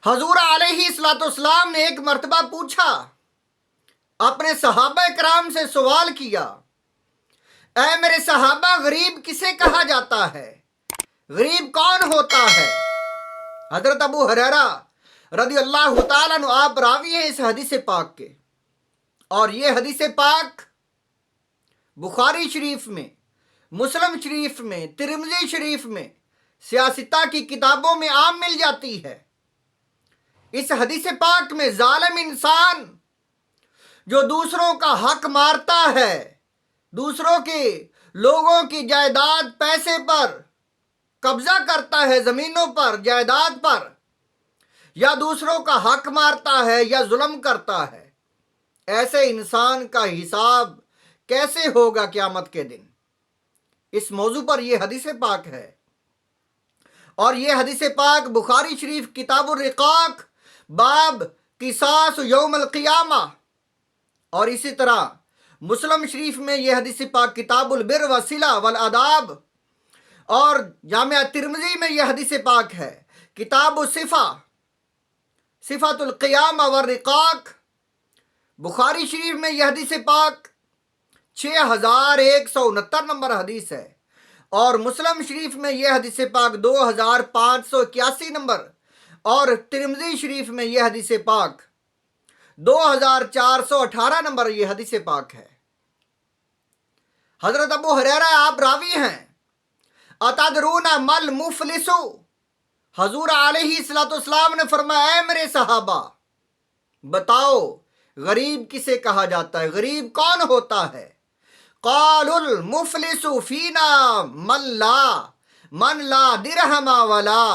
حضور علیہ الصلوۃ والسلام نے ایک مرتبہ پوچھا، اپنے صحابہ کرام سے سوال کیا، اے میرے صحابہ، غریب کسے کہا جاتا ہے؟ غریب کون ہوتا ہے؟ حضرت ابو ہریرہ رضی اللہ تعالیٰ عنہ آپ راوی ہیں اس حدیث پاک کے، اور یہ حدیث پاک بخاری شریف میں، مسلم شریف میں، ترمذی شریف میں، سیاستہ کی کتابوں میں عام مل جاتی ہے۔ اس حدیث پاک میں ظالم انسان جو دوسروں کا حق مارتا ہے، دوسروں کے لوگوں کی جائیداد پیسے پر قبضہ کرتا ہے، زمینوں پر، جائیداد پر، یا دوسروں کا حق مارتا ہے یا ظلم کرتا ہے، ایسے انسان کا حساب کیسے ہوگا قیامت کے دن؟ اس موضوع پر یہ حدیث پاک ہے، اور یہ حدیث پاک بخاری شریف کتاب الرقاق باب قصاص یوم القیامہ، اور اسی طرح مسلم شریف میں یہ حدیث پاک کتاب البر والصلہ والآداب، اور جامعہ ترمذی میں یہ حدیث پاک ہے کتاب صفات القیامہ والرقاق۔ بخاری شریف میں یہ حدیث پاک 6169 نمبر حدیث ہے، اور مسلم شریف میں یہ حدیث پاک 2581 نمبر، اور ترمذی شریف میں یہ حدیث پاک 2418 نمبر یہ حدیث پاک ہے۔ حضرت ابو ہریرہ آپ راوی ہیں، اتدرون مل مفلس، حضور علیہ الصلوۃ والسلام نے فرمایا، اے میرے صحابہ، بتاؤ غریب کسے کہا جاتا ہے؟ غریب کون ہوتا ہے؟ قال المفلس فینا من لا درہم ولا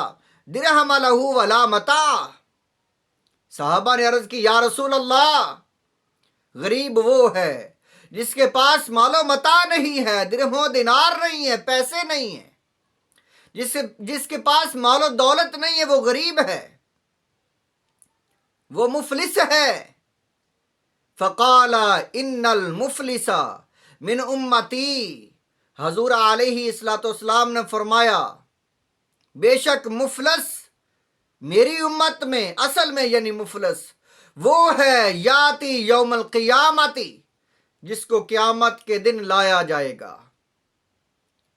درہم لہ ولا متاع۔ صحابہ نے عرض کی، یا رسول اللہ، غریب وہ ہے جس کے پاس مال و متاع نہیں ہے، درہم و دینار نہیں ہے، پیسے نہیں ہیں، جس کے پاس مال و دولت نہیں ہے، وہ غریب ہے، وہ مفلس ہے۔ فقال ان المفلس من امتی، حضور علیہ الصلوۃ والسلام نے فرمایا، بے شک مفلس میری امت میں، اصل میں یعنی مفلس وہ ہے یاتی یوم القیامتی، جس کو قیامت کے دن لایا جائے گا۔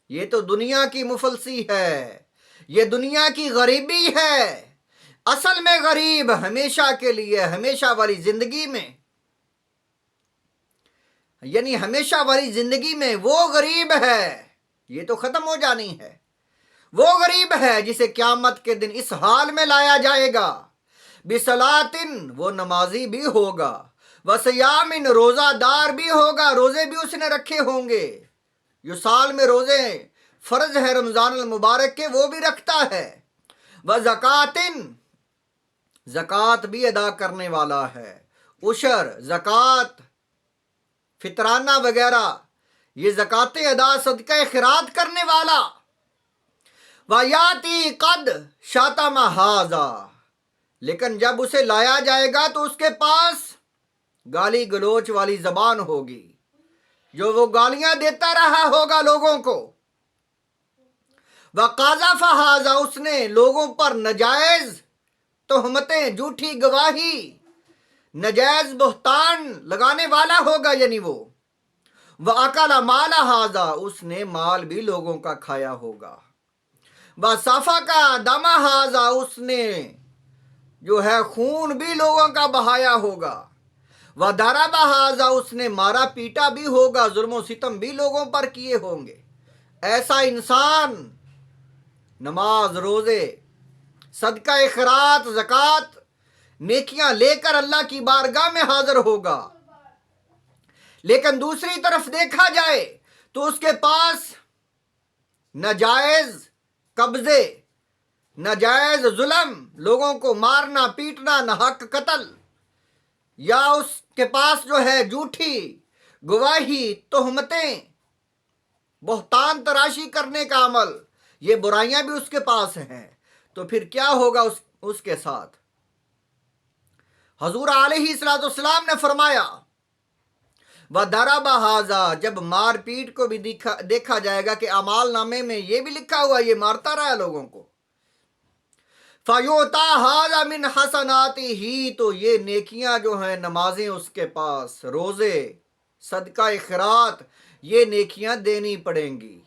یہ تو دنیا کی مفلسی ہے، یہ دنیا کی غریبی ہے۔ اصل میں غریب ہمیشہ کے لیے، ہمیشہ والی زندگی میں، یعنی ہمیشہ والی زندگی میں وہ غریب ہے، یہ تو ختم ہو جانی ہے، وہ غریب ہے جسے قیامت کے دن اس حال میں لایا جائے گا، بصلاۃ، وہ نمازی بھی ہوگا، وصیام، روزہ دار بھی ہوگا، روزے بھی اس نے رکھے ہوں گے، جو سال میں روزے فرض ہے رمضان المبارک کے وہ بھی رکھتا ہے، وزکوٰۃ، زکوٰۃ بھی ادا کرنے والا ہے، عشر، زکوٰۃ، فطرانہ وغیرہ، یہ زکوٰۃ ادا، صدقہ خیرات کرنے والا، وَيَأْتِي قَدْ شَتَمَ هَٰذَا، لیکن جب اسے لایا جائے گا تو اس کے پاس گالی گلوچ والی زبان ہوگی، جو وہ گالیاں دیتا رہا ہوگا لوگوں کو، وَقَذَفَ هَٰذَا، اس نے لوگوں پر نجائز تہمتیں، جھوٹی گواہی، نجائز بہتان لگانے والا ہوگا، یعنی وہ وَأَكَلَ مَالَ هَٰذَا، اس نے مال بھی لوگوں کا کھایا ہوگا، وَسَفَكَ دَمَ هَٰذَا، اس نے جو ہے خون بھی لوگوں کا بہایا ہوگا، وَضَرَبَ هَٰذَا، اس نے مارا پیٹا بھی ہوگا، ظلم و ستم بھی لوگوں پر کیے ہوں گے۔ ایسا انسان نماز، روزے، صدقہ خیرات، زکوٰۃ، نیکیاں لے کر اللہ کی بارگاہ میں حاضر ہوگا، لیکن دوسری طرف دیکھا جائے تو اس کے پاس ناجائز قبضے، ناجائز ظلم، لوگوں کو مارنا پیٹنا، ناحق قتل، یا اس کے پاس جو ہے جھوٹی گواہی، تہمتیں، بہتان تراشی کرنے کا عمل، یہ برائیاں بھی اس کے پاس ہیں، تو پھر کیا ہوگا اس کے ساتھ؟ حضور علیہ الصلوۃ والسلام نے فرمایا، وَضَرَبَ هَٰذَا، جب مار پیٹ کو بھی دیکھا جائے گا کہ اعمال نامے میں یہ بھی لکھا ہوا، یہ مارتا رہا لوگوں کو، فَيُؤْتَى هَذَا مِنْ حَسَنَاتِهِ، تو یہ نیکیاں جو ہیں، نمازیں اس کے پاس، روزے، صدقہ خیرات، یہ نیکیاں دینی پڑیں گی۔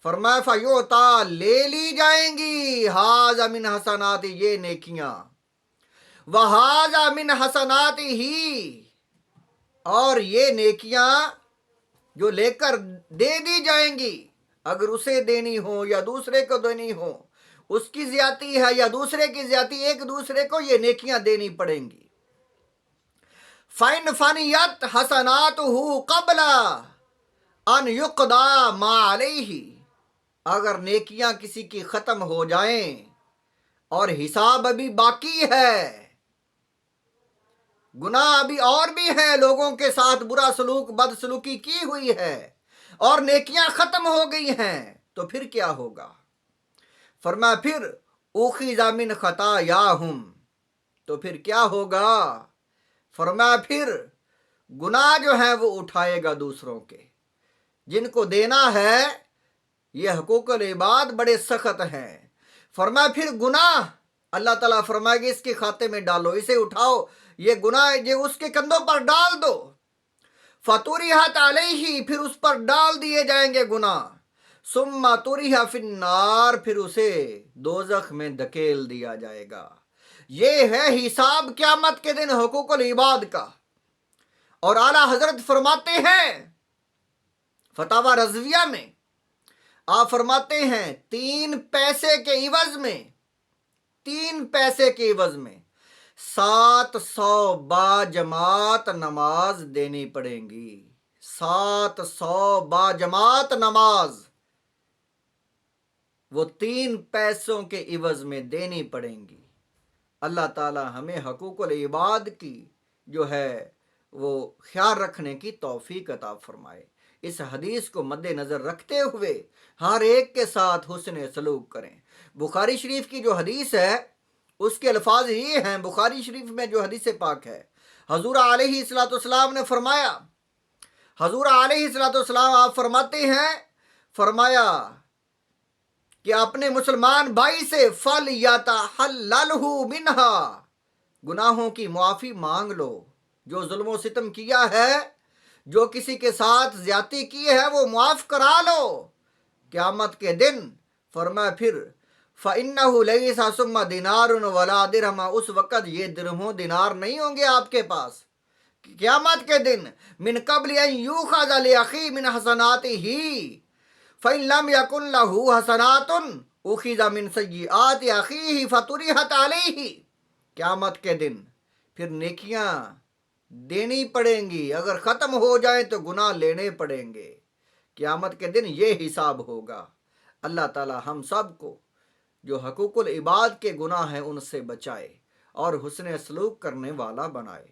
فرمایا فَيُؤْتَى، لے لی جائیں گی، هَذَا مِنْ حَسَنَاتِهِ، یہ نیکیاں، وَهَذَا مِنْ حَسَنَاتِهِ، اور یہ نیکیاں جو لے کر دے دی جائیں گی، اگر اسے دینی ہو یا دوسرے کو دینی ہو، اس کی زیادتی ہے یا دوسرے کی زیادتی، ایک دوسرے کو یہ نیکیاں دینی پڑیں گی۔ فَإِنْ فَنِيَتْ حَسَنَاتُهُ قَبْلَ أَنْ يُقْضَى مَا عَلَيْهِ، اگر نیکیاں کسی کی ختم ہو جائیں اور حساب ابھی باقی ہے، گناہ ابھی اور بھی ہے، لوگوں کے ساتھ برا سلوک، بد سلوکی کی ہوئی ہے، اور نیکیاں ختم ہو گئی ہیں، تو پھر کیا ہوگا؟ فرمایا پھر اُخِذَ مِنْ خَطَایَاهُمْ، تو پھر کیا ہوگا؟ فرمایا پھر گناہ جو ہیں وہ اٹھائے گا دوسروں کے، جن کو دینا ہے، یہ حقوق العباد بڑے سخت ہیں۔ فرمایا پھر گناہ اللہ تعالیٰ فرمائے گا اس کے کھاتے میں ڈالو، اسے اٹھاؤ، یہ گناہ یہ اس کے کندھوں پر ڈال دو۔ فَطُرِحَتْ عَلَيْهِ، پھر اس پر ڈال دیے جائیں گے گناہ۔ ثُمَّ طُرِحَ فِي النَّارِ، پھر اسے دوزخ میں دھکیل دیا جائے گا۔ یہ ہے حساب قیامت کے دن حقوق العباد کا۔ اور اعلیٰ حضرت فرماتے ہیں فتاوی رضویہ میں، آپ فرماتے ہیں 3 پیسے کے عوض میں 700 باجماعت نماز دینی پڑیں گی۔ 700 باجماعت نماز وہ 3 پیسوں کے عوض میں دینی پڑیں گی۔ اللہ تعالی ہمیں حقوق العباد کی جو ہے وہ خیال رکھنے کی توفیق عطا فرمائے۔ اس حدیث کو مد نظر رکھتے ہوئے ہر ایک کے ساتھ حسن سلوک کریں۔ بخاری شریف کی جو حدیث ہے اس کے الفاظ یہ ہیں، بخاری شریف میں جو حدیث پاک ہے، حضور علیہ السلام نے فرمایا، حضور علیہ السلام آپ فرماتے ہیں، فرمایا کہ اپنے مسلمان بھائی سے فَلْيَتَحَلَّلْهُ مِنْهَا، گناہوں کی معافی مانگ لو، جو ظلم و ستم کیا ہے، جو کسی کے ساتھ زیادتی کی ہے، وہ معاف کرا لو قیامت کے دن۔ فرمایا پھر فَإِنَّهُ لَيْسَ ثُمَّ دِنَارٌ وَلَا دِرْهَمٌ، اس وقت یہ درہم و دینار نہیں ہوں گے آپ کے پاس قیامت کے دن۔ مِنْ قَبْلِ أَنْ يُؤْخَذَ لِأَخِيهِ مِنْ حَسَنَاتِهِ فَإِنْ لَمْ يَكُنْ لَهُ حَسَنَاتٌ أُخِذَ مِنْ سَيِّئَاتِ أَخِيهِ فَطُرِحَتْ عَلَيْهِ، قیامت کے دن پھر نیکیاں دینی پڑیں گی، اگر ختم ہو جائیں تو گناہ لینے پڑیں گے۔ قیامت کے دن یہ حساب ہوگا۔ اللہ تعالی ہم سب کو جو حقوق العباد کے گناہ ہیں ان سے بچائے اور حسن سلوک کرنے والا بنائے۔